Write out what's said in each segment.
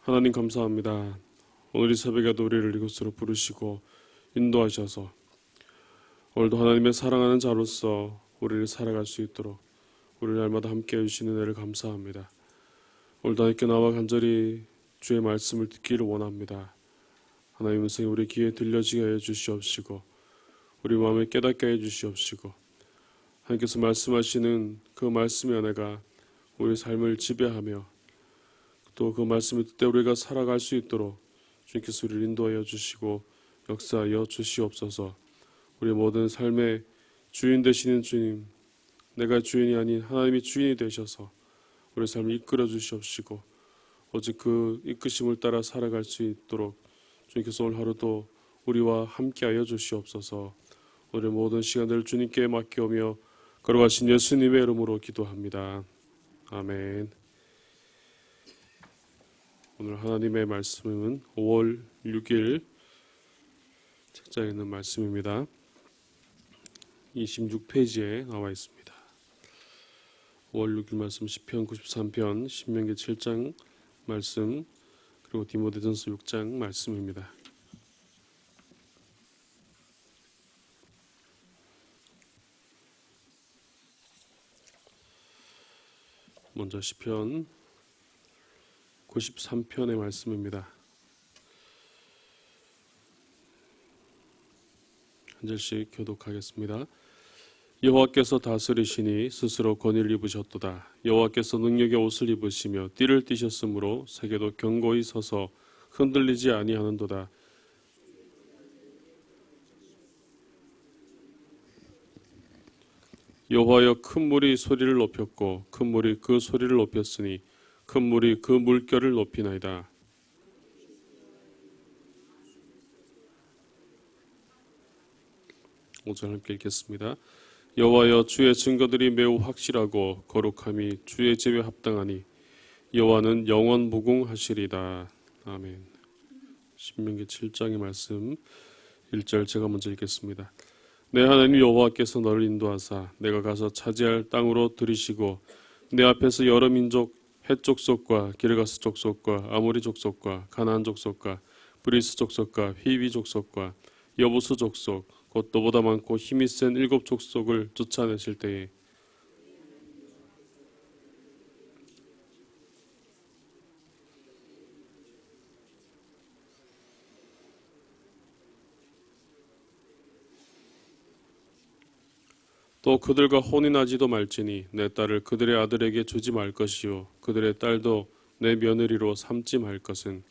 하나님 감사합니다. 오늘 이 새벽에도 우리를 이곳으로 부르시고 인도하셔서 오늘도 하나님의 사랑하는 자로서 우리를 살아갈 수 있도록 우리를 날마다 함께 해주시는 은혜를 감사합니다. 오늘도 하나님께 나와 간절히 주의 말씀을 듣기를 원합니다. 하나님의 음성이 우리 귀에 들려지게 해주시옵시고 우리 마음에 깨닫게 해주시옵시고 하나님께서 말씀하시는 그 말씀의 은혜가 우리 삶을 지배하며 또 그 말씀을 듣되 우리가 살아갈 수 있도록 주님께서 우리를 인도하여 주시고 역사하여 주시옵소서. 우리 모든 삶의 주인 되시는 주님, 내가 주인이 아닌 하나님이 주인이 되셔서 우리 삶을 이끌어 주시옵시고 오직 그 이끄심을 따라 살아갈 수 있도록 주님께서 오늘 하루도 우리와 함께하여 주시옵소서. 오늘 모든 시간들을 주님께 맡겨오며 걸어가신 예수님의 이름으로 기도합니다. 아멘. 오늘 하나님의 말씀은 5월 6일 책자에 있는 말씀입니다. 26페이지에 나와 있습니다. 5월 6일 말씀 시편 93편, 신명기 7장 말씀, 그리고 디모데전서 6장 말씀입니다. 먼저 시편 93편의 말씀입니다. 한 절씩 교독하겠습니다. 여호와께서 다스리시니 스스로 권위를 입으셨도다. 여호와께서 능력의 옷을 입으시며 띠를 띠셨으므로 세계도 견고히 서서 흔들리지 아니하는도다. 여호와여, 큰 물이 소리를 높였고 큰 물이 그 소리를 높였으니 큰 물이 그 물결을 높이나이다. 오절 함께 읽겠습니다. 여호와여, 주의 증거들이 매우 확실하고 거룩함이 주의 집에 합당하니 여호와는 영원 무궁하시리다. 아멘. 신명기 7장의 말씀 1절 제가 먼저 읽겠습니다. 내 하나님 여호와께서 너를 인도하사 내가 가서 차지할 땅으로 들이시고 내 앞에서 여러 민족 헷 족속과 기르가스 족속과 아모리 족속과 가나안 족속과 브리스 족속과 히위 족속과 여부스 족속 곧 너보다 많고 힘이 센 7 족속을 쫓아내실 때에 또 그들과 혼이 나지도 말지니 내 딸을 그들의 아들에게 주지 말 것이요 그들의 딸도 내 며느리로 삼지 말 것은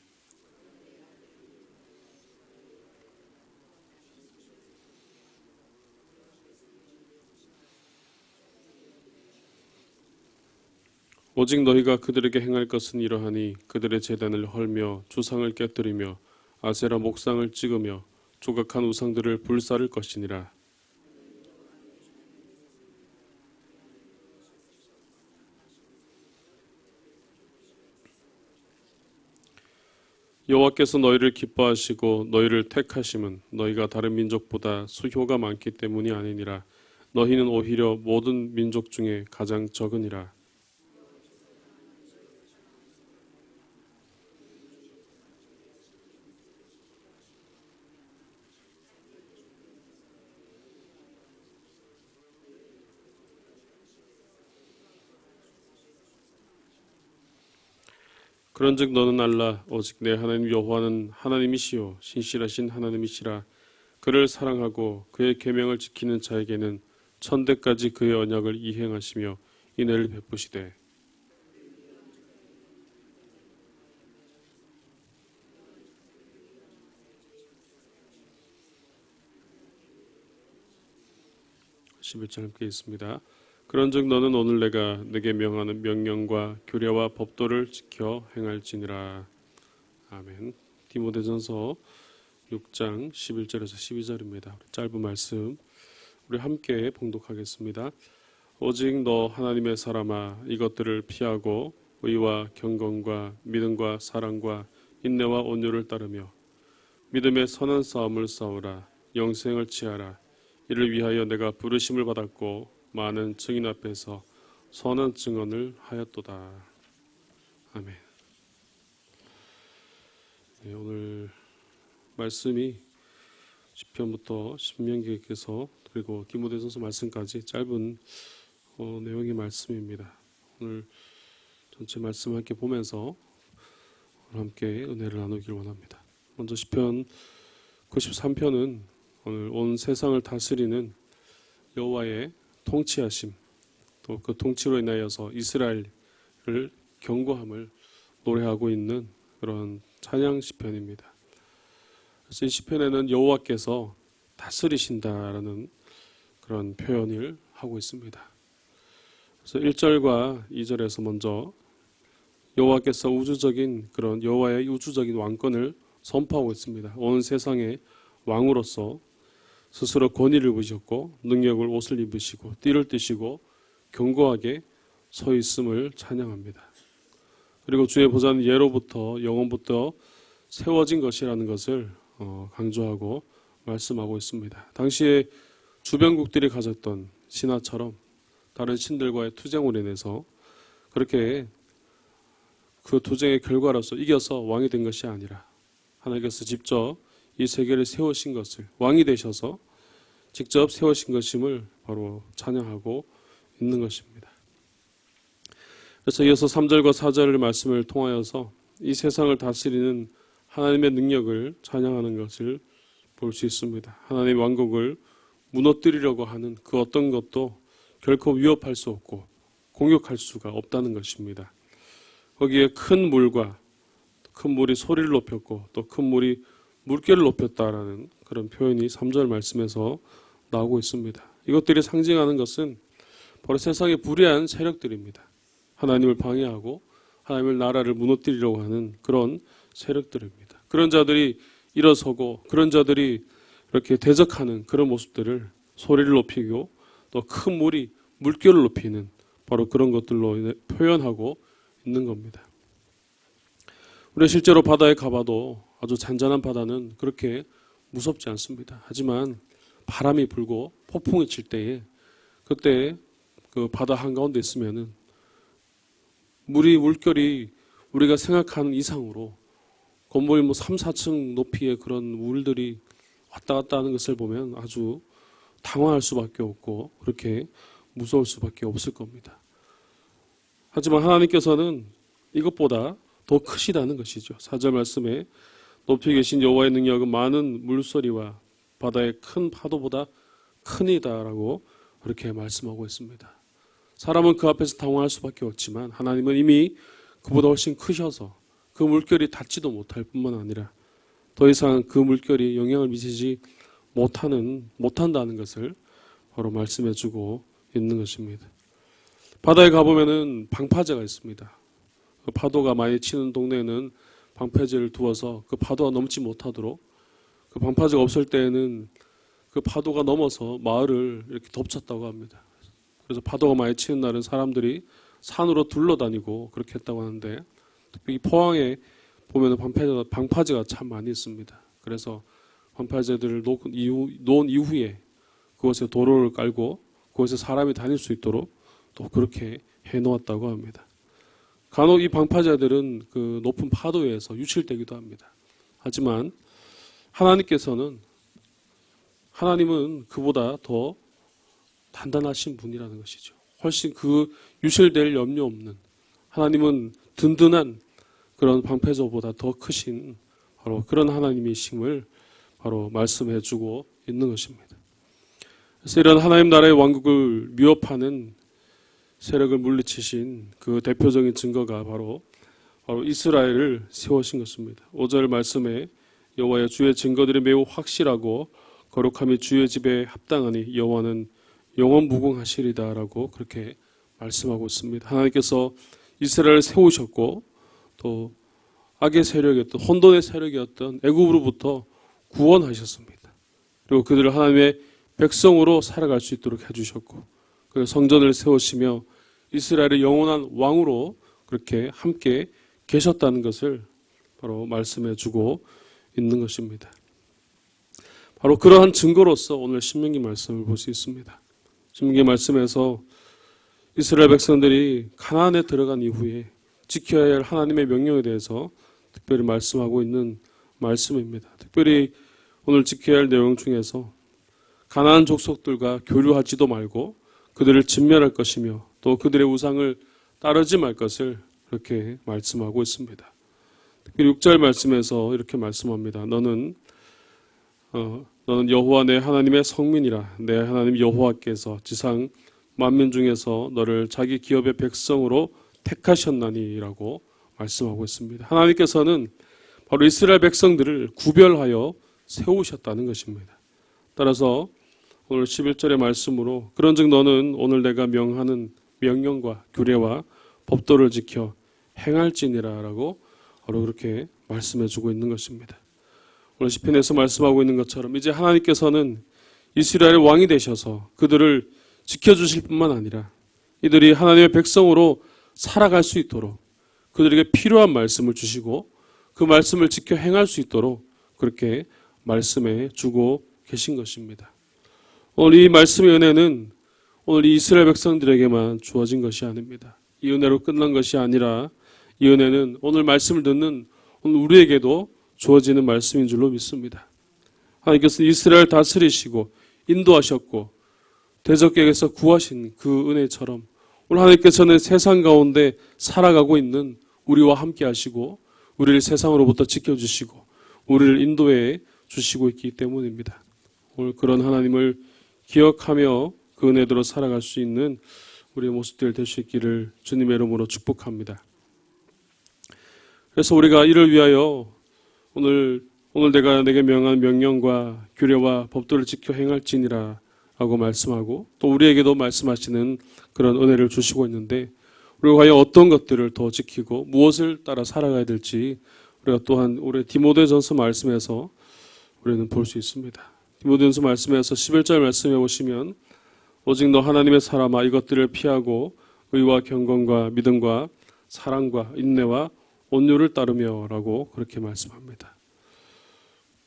오직 너희가 그들에게 행할 것은 이러하니 그들의 제단을 헐며 주상을 깨뜨리며 아세라 목상을 찍으며 조각한 우상들을 불사를 것이니라. 여호와께서 너희를 기뻐하시고 너희를 택하심은 너희가 다른 민족보다 수효가 많기 때문이 아니니라. 너희는 오히려 모든 민족 중에 가장 적으니라. 그런즉 너는 알라. 오직 내 하나님 여호와는 하나님이시요 신실하신 하나님이시라. 그를 사랑하고 그의 계명을 지키는 자에게는 천대까지 그의 언약을 이행하시며 인애를 베푸시되 11절 함께 있습니다. 그런즉 너는 오늘 내가 내게 명하는 명령과 규례와 법도를 지켜 행할지니라. 아멘. 디모데전서 6장 11절에서 12절입니다. 짧은 말씀 우리 함께 봉독하겠습니다. 오직 너 하나님의 사람아, 이것들을 피하고 의와 경건과 믿음과 사랑과 인내와 온유를 따르며 믿음의 선한 싸움을 싸우라. 영생을 취하라. 이를 위하여 내가 부르심을 받았고 많은 증인 앞에서 선한 증언을 하였도다. 아멘. 오늘 말씀이 시편부터 신명기에서 그리고 디모데전서 말씀까지 짧은 내용의 말씀입니다. 오늘 전체 말씀 함께 보면서 함께 은혜를 나누길 원합니다. 먼저 시편 93편은 오늘 온 세상을 다스리는 여호와의 통치하심, 또 그 통치로 인하여서 이스라엘을 경고함을 노래하고 있는 그런 찬양 시편입니다. 그래서 이 시편에는 여호와께서 다스리신다라는 그런 표현을 하고 있습니다. 그래서 1절과 2절에서 먼저 여호와께서 우주적인 그런 여호와의 우주적인 왕권을 선포하고 있습니다. 온 세상의 왕으로서 스스로 권위를 부으셨고 능력을 옷을 입으시고 띠를 띠시고 견고하게 서 있음을 찬양합니다. 그리고 주의 보좌는 예로부터 영원부터 세워진 것이라는 것을 강조하고 말씀하고 있습니다. 당시에 주변국들이 가졌던 신화처럼 다른 신들과의 투쟁으로 인해서 그렇게 그 투쟁의 결과로서 이겨서 왕이 된 것이 아니라 하나님께서 직접 이 세계를 세우신 것을 왕이 되셔서 직접 세우신 것임을 바로 찬양하고 있는 것입니다. 그래서 이어서 3절과 4절의 말씀을 통하여서 이 세상을 다스리는 하나님의 능력을 찬양하는 것을 볼 수 있습니다. 하나님의 왕국을 무너뜨리려고 하는 그 어떤 것도 결코 위협할 수 없고 공격할 수가 없다는 것입니다. 거기에 큰 물이 소리를 높였고 또 큰 물이 물결을 높였다라는 그런 표현이 3절 말씀에서 나오고 있습니다. 이것들이 상징하는 것은 바로 세상의 불의한 세력들입니다. 하나님을 방해하고 하나님의 나라를 무너뜨리려고 하는 그런 세력들입니다. 그런 자들이 일어서고 그런 자들이 이렇게 대적하는 그런 모습들을 소리를 높이고 또 큰 물이 물결을 높이는 바로 그런 것들로 표현하고 있는 겁니다. 우리가 실제로 바다에 가봐도 아주 잔잔한 바다는 그렇게 무섭지 않습니다. 하지만 바람이 불고 폭풍이 칠 때에 그때 그 바다 한가운데 있으면은 물결이 우리가 생각하는 이상으로 건물 3, 4층 높이의 그런 물들이 왔다 갔다 하는 것을 보면 아주 당황할 수밖에 없고 그렇게 무서울 수밖에 없을 겁니다. 하지만 하나님께서는 이것보다 더 크시다는 것이죠. 4절 말씀에 높이 계신 여호와의 능력은 많은 물소리와 바다의 큰 파도보다 크니다라고 그렇게 말씀하고 있습니다. 사람은 그 앞에서 당황할 수밖에 없지만 하나님은 이미 그보다 훨씬 크셔서 그 물결이 닿지도 못할 뿐만 아니라 더 이상 그 물결이 영향을 미치지 못한다는 것을 바로 말씀해주고 있는 것입니다. 바다에 가보면은 방파제가 있습니다. 그 파도가 많이 치는 동네에는 방파제를 두어서 그 파도가 넘지 못하도록 그 방파제가 없을 때에는 그 파도가 넘어서 마을을 이렇게 덮쳤다고 합니다. 그래서 파도가 많이 치는 날은 사람들이 산으로 둘러다니고 그렇게 했다고 하는데 특히 포항에 보면 방파제가 참 많이 있습니다. 그래서 방파제들을 놓은 이후에 그곳에 도로를 깔고 그곳에 사람이 다닐 수 있도록 또 그렇게 해놓았다고 합니다. 간혹 이 방파제들은 그 높은 파도에서 유출되기도 합니다. 하지만 하나님은 그보다 더 단단하신 분이라는 것이죠. 훨씬 그 유실될 염려 없는 하나님은 든든한 그런 방패저보다 더 크신 바로 그런 하나님이심을 바로 말씀해주고 있는 것입니다. 그래서 이런 하나님 나라의 왕국을 위협하는 세력을 물리치신 그 대표적인 증거가 바로 이스라엘을 세우신 것입니다. 5절 말씀에 여호와의 주의 증거들이 매우 확실하고 거룩함이 주의 집에 합당하니 여호와는 영원무궁하시리다라고 그렇게 말씀하고 있습니다. 하나님께서 이스라엘을 세우셨고 또 악의 세력이었던 혼돈의 세력이었던 애굽으로부터 구원하셨습니다. 그리고 그들을 하나님의 백성으로 살아갈 수 있도록 해주셨고 그 성전을 세우시며 이스라엘의 영원한 왕으로 그렇게 함께 계셨다는 것을 바로 말씀해주고 있는 것입니다. 바로 그러한 증거로서 오늘 신명기 말씀을 볼 수 있습니다. 신명기 말씀에서 이스라엘 백성들이 가나안에 들어간 이후에 지켜야 할 하나님의 명령에 대해서 특별히 말씀하고 있는 말씀입니다. 특별히 오늘 지켜야 할 내용 중에서 가나안 족속들과 교류하지도 말고 그들을 진멸할 것이며 또 그들의 우상을 따르지 말 것을 그렇게 말씀하고 있습니다. 특별히 6절 말씀에서 이렇게 말씀합니다. 너는 여호와 내 하나님의 성민이라. 내 하나님 여호와께서 지상 만민 중에서 너를 자기 기업의 백성으로 택하셨나니라고 말씀하고 있습니다. 하나님께서는 바로 이스라엘 백성들을 구별하여 세우셨다는 것입니다. 따라서 오늘 11절의 말씀으로 그런즉 너는 오늘 내가 명하는 명령과 규례와 법도를 지켜 행할지니라 라고 바로 그렇게 말씀해 주고 있는 것입니다. 오늘 시편에서 말씀하고 있는 것처럼 이제 하나님께서는 이스라엘의 왕이 되셔서 그들을 지켜주실 뿐만 아니라 이들이 하나님의 백성으로 살아갈 수 있도록 그들에게 필요한 말씀을 주시고 그 말씀을 지켜 행할 수 있도록 그렇게 말씀해 주고 계신 것입니다. 오늘 이 말씀의 은혜는 오늘 이 이스라엘 백성들에게만 주어진 것이 아닙니다. 이 은혜로 끝난 것이 아니라 이 은혜는 오늘 말씀을 듣는 오늘 우리에게도 주어지는 말씀인 줄로 믿습니다. 하나님께서 이스라엘 다스리시고 인도하셨고 대적에게서 구하신 그 은혜처럼 오늘 하나님께서는 세상 가운데 살아가고 있는 우리와 함께 하시고 우리를 세상으로부터 지켜주시고 우리를 인도해 주시고 있기 때문입니다. 오늘 그런 하나님을 기억하며 그 은혜대로 살아갈 수 있는 우리의 모습들 될 수 있기를 주님의 이름으로 축복합니다. 그래서 우리가 이를 위하여 오늘 내가 내게 명한 명령과 규례와 법도를 지켜 행할지니라 라고 말씀하고 또 우리에게도 말씀하시는 그런 은혜를 주시고 있는데 우리가 과연 어떤 것들을 더 지키고 무엇을 따라 살아가야 될지 우리가 또한 우리 디모데전서 말씀에서 우리는 볼 수 있습니다. 디모데전서 말씀에서 11절 말씀해 보시면 오직 너 하나님의 사람아 이것들을 피하고 의와 경건과 믿음과 사랑과 인내와 온유를 따르며 라고 그렇게 말씀합니다.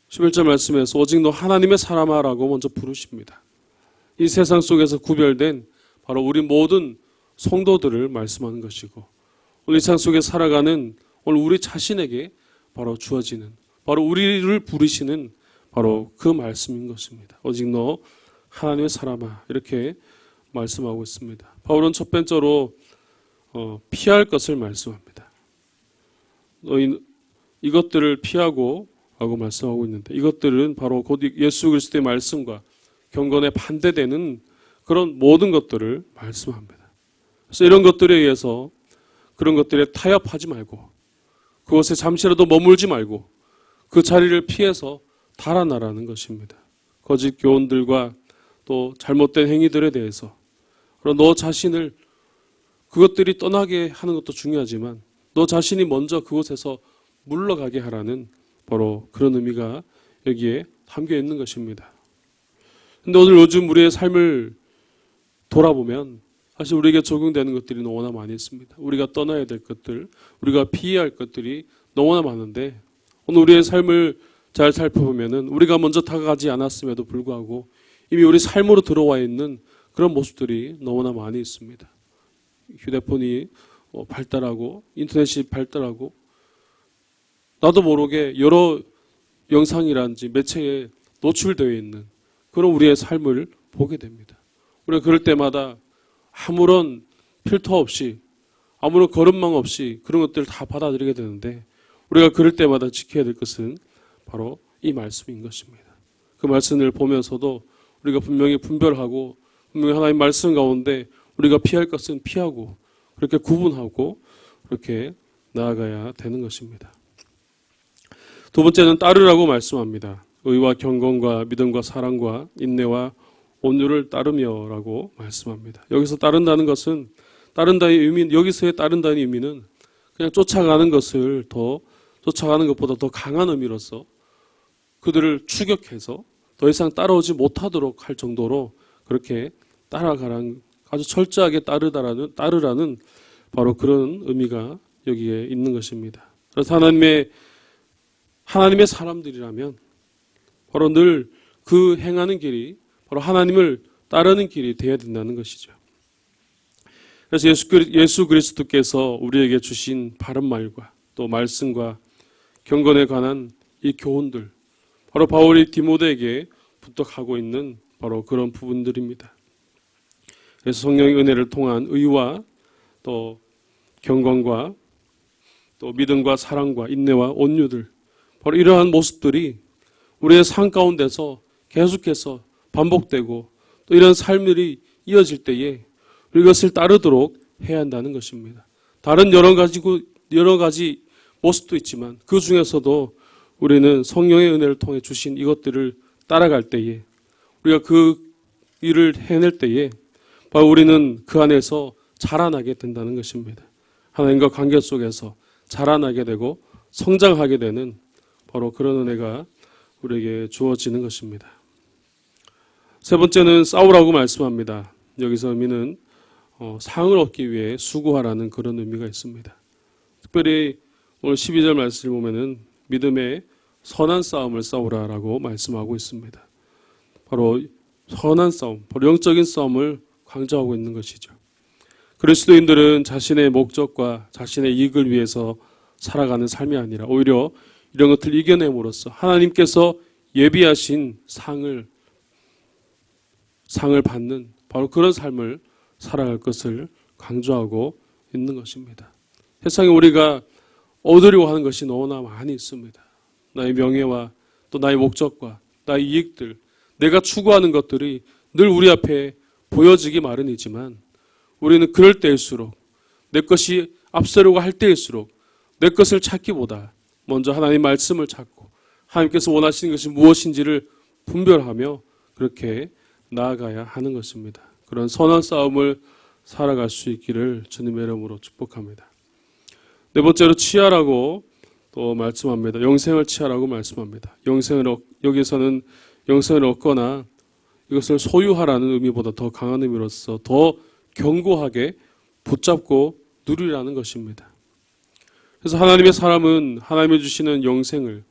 11절 말씀에서 오직 너 하나님의 사람아 라고 먼저 부르십니다. 이 세상 속에서 구별된 바로 우리 모든 성도들을 말씀하는 것이고 오늘 이 세상 속에 살아가는 오늘 우리 자신에게 바로 주어지는 바로 우리를 부르시는 바로 그 말씀인 것입니다. 오직 너 하나님의 사람아 이렇게 말씀하고 있습니다. 바울은 첫 번째로 피할 것을 말씀합니다. 너희 이것들을 피하고 라고 말씀하고 있는데 이것들은 바로 곧 예수 그리스도의 말씀과 경건에 반대되는 그런 모든 것들을 말씀합니다. 그래서 이런 것들에 의해서 그런 것들에 타협하지 말고 그곳에 잠시라도 머물지 말고 그 자리를 피해서 달아나라는 것입니다. 거짓 교훈들과 또 잘못된 행위들에 대해서 그리고 너 자신을 그것들이 떠나게 하는 것도 중요하지만 너 자신이 먼저 그곳에서 물러가게 하라는 바로 그런 의미가 여기에 담겨 있는 것입니다. 근데 오늘 요즘 우리의 삶을 돌아보면 사실 우리에게 적용되는 것들이 너무나 많이 있습니다. 우리가 떠나야 될 것들, 우리가 피해야 할 것들이 너무나 많은데 오늘 우리의 삶을 잘 살펴보면은 우리가 먼저 다가가지 않았음에도 불구하고 이미 우리 삶으로 들어와 있는 그런 모습들이 너무나 많이 있습니다. 휴대폰이 발달하고 인터넷이 발달하고 나도 모르게 여러 영상이라든지 매체에 노출되어 있는 그런 우리의 삶을 보게 됩니다. 우리가 그럴 때마다 아무런 필터 없이 아무런 거름망 없이 그런 것들을 다 받아들이게 되는데 우리가 그럴 때마다 지켜야 될 것은 바로 이 말씀인 것입니다. 그 말씀을 보면서도 우리가 분명히 분별하고 분명히 하나님 말씀 가운데 우리가 피할 것은 피하고 그렇게 구분하고 그렇게 나아가야 되는 것입니다. 두 번째는 따르라고 말씀합니다. 의와 경건과 믿음과 사랑과 인내와 온유를 따르며 라고 말씀합니다. 여기서 따른다는 것은 따른다의 의미, 여기서의 따른다는 의미는 그냥 쫓아가는 것을 더 쫓아가는 것보다 더 강한 의미로서 그들을 추격해서 더 이상 따라오지 못하도록 할 정도로 그렇게 따라가라는 아주 철저하게 따르라는 바로 그런 의미가 여기에 있는 것입니다. 그래서 하나님의 사람들이라면 바로 늘 그 행하는 길이 바로 하나님을 따르는 길이 되어야 된다는 것이죠. 그래서 예수 그리스도께서 우리에게 주신 바른 말과 또 말씀과 경건에 관한 이 교훈들, 바로 바울이 디모데에게 부탁하고 있는 바로 그런 부분들입니다. 그래서 성령의 은혜를 통한 의와 또 경건과 또 믿음과 사랑과 인내와 온유들, 바로 이러한 모습들이 우리의 삶 가운데서 계속해서 반복되고 또 이런 삶들이 이어질 때에 이것을 따르도록 해야 한다는 것입니다. 다른 여러 가지 모습도 있지만 그 중에서도 우리는 성령의 은혜를 통해 주신 이것들을 따라갈 때에 우리가 그 일을 해낼 때에 바로 우리는 그 안에서 자라나게 된다는 것입니다. 하나님과 관계 속에서 자라나게 되고 성장하게 되는 바로 그런 은혜가 우리에게 주어지는 것입니다. 세 번째는 싸우라고 말씀합니다. 여기서 의미는 상을 얻기 위해 수고하라는 그런 의미가 있습니다. 특별히 오늘 12절 말씀을 보면은 믿음의 선한 싸움을 싸우라라고 말씀하고 있습니다. 바로 선한 싸움, 바로 영적인 싸움을 강조하고 있는 것이죠. 그리스도인들은 자신의 목적과 자신의 이익을 위해서 살아가는 삶이 아니라 오히려 이런 것들을 이겨냄으로써 하나님께서 예비하신 상을 받는 바로 그런 삶을 살아갈 것을 강조하고 있는 것입니다. 세상에 우리가 얻으려고 하는 것이 너무나 많이 있습니다. 나의 명예와 또 나의 목적과 나의 이익들, 내가 추구하는 것들이 늘 우리 앞에 보여지기 마련이지만 우리는 그럴 때일수록 내 것이 앞서려고 할 때일수록 내 것을 찾기보다 먼저 하나님 말씀을 찾고 하나님께서 원하시는 것이 무엇인지를 분별하며 그렇게 나아가야 하는 것입니다. 그런 선한 싸움을 살아갈 수 있기를 주님의 이름으로 축복합니다. 네 번째로 취하라고 또 말씀합니다. 영생을 취하라고 말씀합니다. 여기서는 영생을 얻거나 이것을 소유하라는 의미보다 더 강한 의미로서 더 견고하게 붙잡고 누리라는 것입니다. 그래서 하나님의 사람은 하나님이 주시는 영생을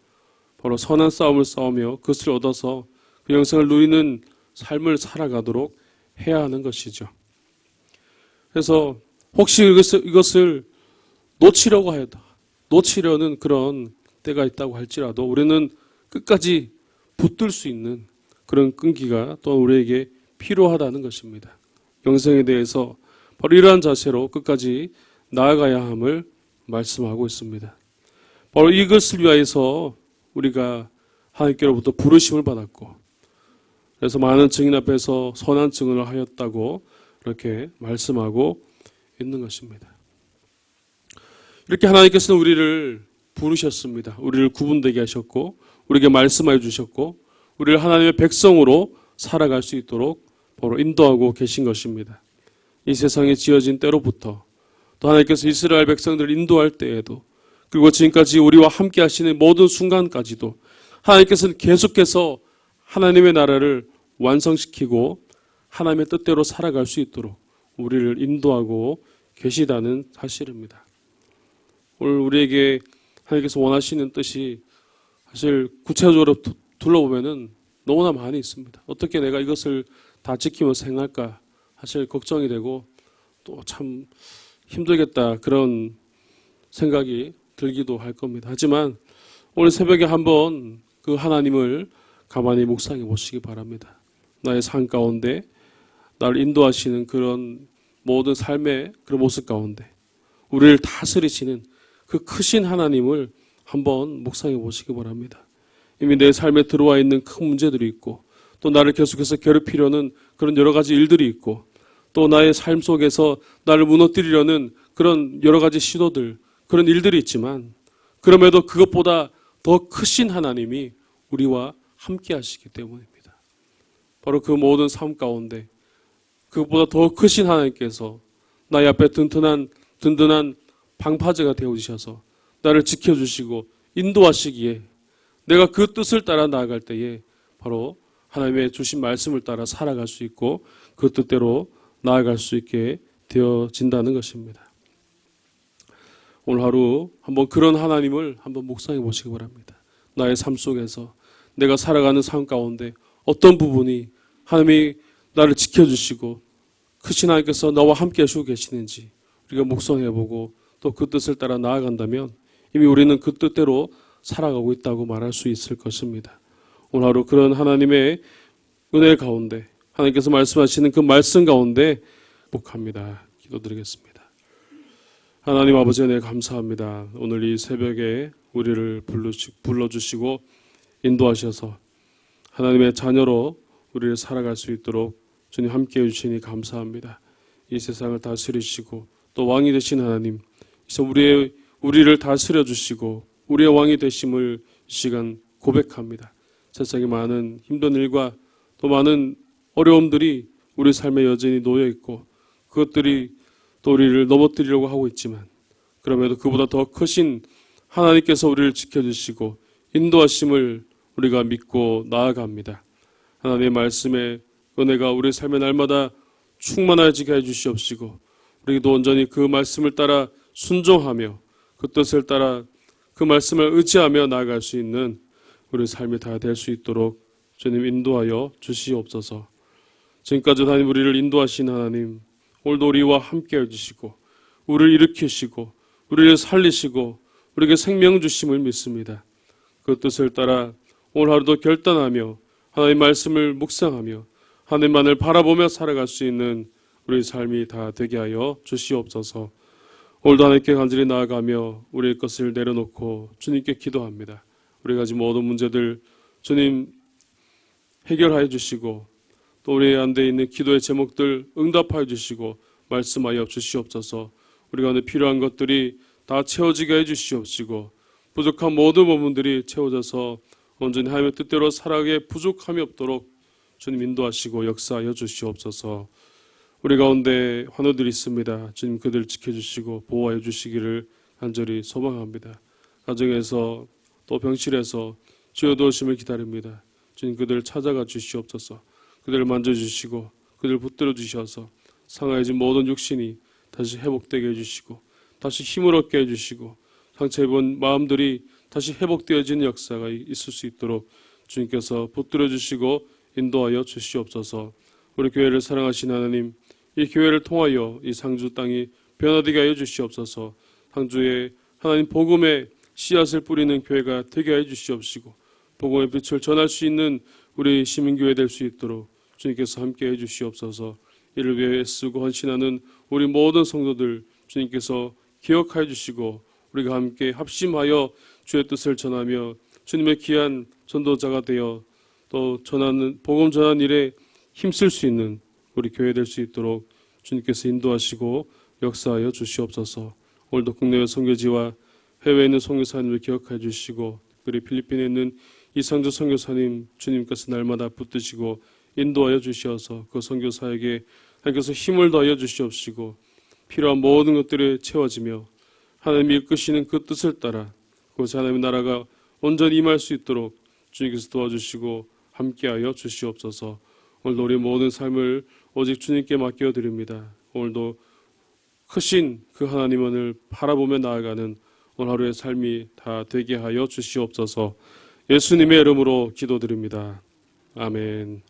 바로 선한 싸움을 싸우며 그것을 얻어서 그 영생을 누리는 삶을 살아가도록 해야 하는 것이죠. 그래서 혹시 이것을 놓치려는 그런 때가 있다고 할지라도 우리는 끝까지 붙들 수 있는 그런 끈기가 또 우리에게 필요하다는 것입니다. 영생에 대해서 바로 이러한 자세로 끝까지 나아가야 함을 말씀하고 있습니다. 바로 이것을 위하여서 우리가 하나님께로부터 부르심을 받았고 그래서 많은 증인 앞에서 선한 증언을 하였다고 이렇게 말씀하고 있는 것입니다. 이렇게 하나님께서는 우리를 부르셨습니다. 우리를 구분되게 하셨고 우리에게 말씀하여 주셨고 우리를 하나님의 백성으로 살아갈 수 있도록 바로 인도하고 계신 것입니다. 이 세상에 지어진 때로부터 또 하나님께서 이스라엘 백성들을 인도할 때에도 그리고 지금까지 우리와 함께 하시는 모든 순간까지도 하나님께서는 계속해서 하나님의 나라를 완성시키고 하나님의 뜻대로 살아갈 수 있도록 우리를 인도하고 계시다는 사실입니다. 오늘 우리에게 하나님께서 원하시는 뜻이 사실 구체적으로 둘러보면은 너무나 많이 있습니다. 어떻게 내가 이것을 다 지키면서 행할까 사실 걱정이 되고 또 참 힘들겠다 그런 생각이 들기도 할 겁니다. 하지만 오늘 새벽에 한번 그 하나님을 가만히 묵상해 보시기 바랍니다. 나의 삶 가운데 나를 인도하시는 그런 모든 삶의 그런 모습 가운데 우리를 다스리시는 그 크신 하나님을 한번 묵상해 보시기 바랍니다. 이미 내 삶에 들어와 있는 큰 문제들이 있고 또 나를 계속해서 괴롭히려는 그런 여러 가지 일들이 있고 또 나의 삶 속에서 나를 무너뜨리려는 그런 여러 가지 시도들 그런 일들이 있지만 그럼에도 그것보다 더 크신 하나님이 우리와 함께 하시기 때문입니다. 바로 그 모든 삶 가운데 그것보다 더 크신 하나님께서 나의 앞에 든든한 방파제가 되어주셔서 나를 지켜주시고 인도하시기에 내가 그 뜻을 따라 나아갈 때에 바로 하나님의 주신 말씀을 따라 살아갈 수 있고 그 뜻대로 나아갈 수 있게 되어진다는 것입니다. 오늘 하루 한번 그런 하나님을 한번 묵상해 보시기 바랍니다. 나의 삶 속에서 내가 살아가는 삶 가운데 어떤 부분이 하나님이 나를 지켜주시고 크신 하나님께서 나와 함께 하시고 계시는지 우리가 묵상해보고 또 그 뜻을 따라 나아간다면 이미 우리는 그 뜻대로 살아가고 있다고 말할 수 있을 것입니다. 오늘 하루 그런 하나님의 은혜 가운데 하나님께서 말씀하시는 그 말씀 가운데 복합니다. 기도드리겠습니다. 하나님 아버지 은혜 감사합니다. 오늘 이 새벽에 우리를 불러주시고 인도하셔서 하나님의 자녀로 우리를 살아갈 수 있도록 주님 함께해 주시니 감사합니다. 이 세상을 다스리시고 또 왕이 되신 하나님, 그래서 우리를 다스려 주시고 우리의 왕이 되심을 이 시간 고백합니다. 세상에 많은 힘든 일과 또 많은 어려움들이 우리 삶에 여전히 놓여 있고 그것들이 또 우리를 넘어뜨리려고 하고 있지만 그럼에도 그보다 더 크신 하나님께서 우리를 지켜주시고 인도하심을 우리가 믿고 나아갑니다. 하나님의 말씀의 은혜가 우리 삶의 날마다 충만해지게 해주시옵시고 우리도 온전히 그 말씀을 따라 순종하며 그 뜻을 따라 그 말씀을 의지하며 나아갈 수 있는 우리 삶이 다 될 수 있도록 주님 인도하여 주시옵소서. 지금까지 하나님 우리를 인도하신 하나님, 오늘도 우리와 함께 해주시고 우리를 일으키시고 우리를 살리시고 우리에게 생명 주심을 믿습니다. 그 뜻을 따라 오늘 하루도 결단하며 하나님의 말씀을 묵상하며 하나님만을 바라보며 살아갈 수 있는 우리 삶이 다 되게 하여 주시옵소서. 오늘도 하나님께 간절히 나아가며 우리의 것을 내려놓고 주님께 기도합니다. 우리가 가진 모든 문제들 주님 해결하여 주시고 또 우리 안에 있는 기도의 제목들 응답하여 주시고 말씀하여 주시옵소서. 우리가 오늘 필요한 것들이 다 채워지게 해 주시옵시고 부족한 모든 부분들이 채워져서 온전히 하나님의 뜻대로 살아가게 부족함이 없도록 주님 인도하시고 역사하여 주시옵소서. 우리 가운데 환우들이 있습니다. 주님 그들 지켜주시고 보호하여 주시기를 간절히 소망합니다. 가정에서 또 병실에서 주여 도우심을 기다립니다. 주님 그들을 찾아가 주시옵소서. 그들을 만져주시고 그들을 붙들어 주셔서 상하여진 모든 육신이 다시 회복되게 해주시고 다시 힘을 얻게 해주시고 상처 입은 마음들이 다시 회복되어지는 역사가 있을 수 있도록 주님께서 붙들어 주시고 인도하여 주시옵소서. 우리 교회를 사랑하신 하나님, 이 교회를 통하여 이 상주 땅이 변화되게 하여 주시옵소서. 상주에 하나님 복음의 씨앗을 뿌리는 교회가 되게 하여 주시옵시고 복음의 빛을 전할 수 있는 우리 시민교회 될 수 있도록 주님께서 함께 해 주시옵소서. 이를 위해 애쓰고 헌신하는 우리 모든 성도들 주님께서 기억하여 주시고 우리가 함께 합심하여 주의 뜻을 전하며 주님의 귀한 전도자가 되어 또 복음 전하는 일에 힘쓸 수 있는 우리 교회 될 수 있도록 주님께서 인도하시고 역사하여 주시옵소서. 오늘도 국내외 선교지와 해외에 있는 선교사님을 기억하여 주시고 특별히 필리핀에 있는 이상주 선교사님 주님께서 날마다 붙드시고 인도하여 주시어서 그 선교사에게 하나님께서 힘을 더하여 주시옵시고 필요한 모든 것들이 채워지며 하나님이 이끄시는 그 뜻을 따라 그곳에 하나님의 나라가 온전히 임할 수 있도록 주님께서 도와주시고 함께하여 주시옵소서. 오늘도 우리 모든 삶을 오직 주님께 맡겨드립니다. 오늘도 크신 그 하나님을 바라보며 나아가는 오늘 하루의 삶이 다 되게 하여 주시옵소서. 예수님의 이름으로 기도드립니다. 아멘.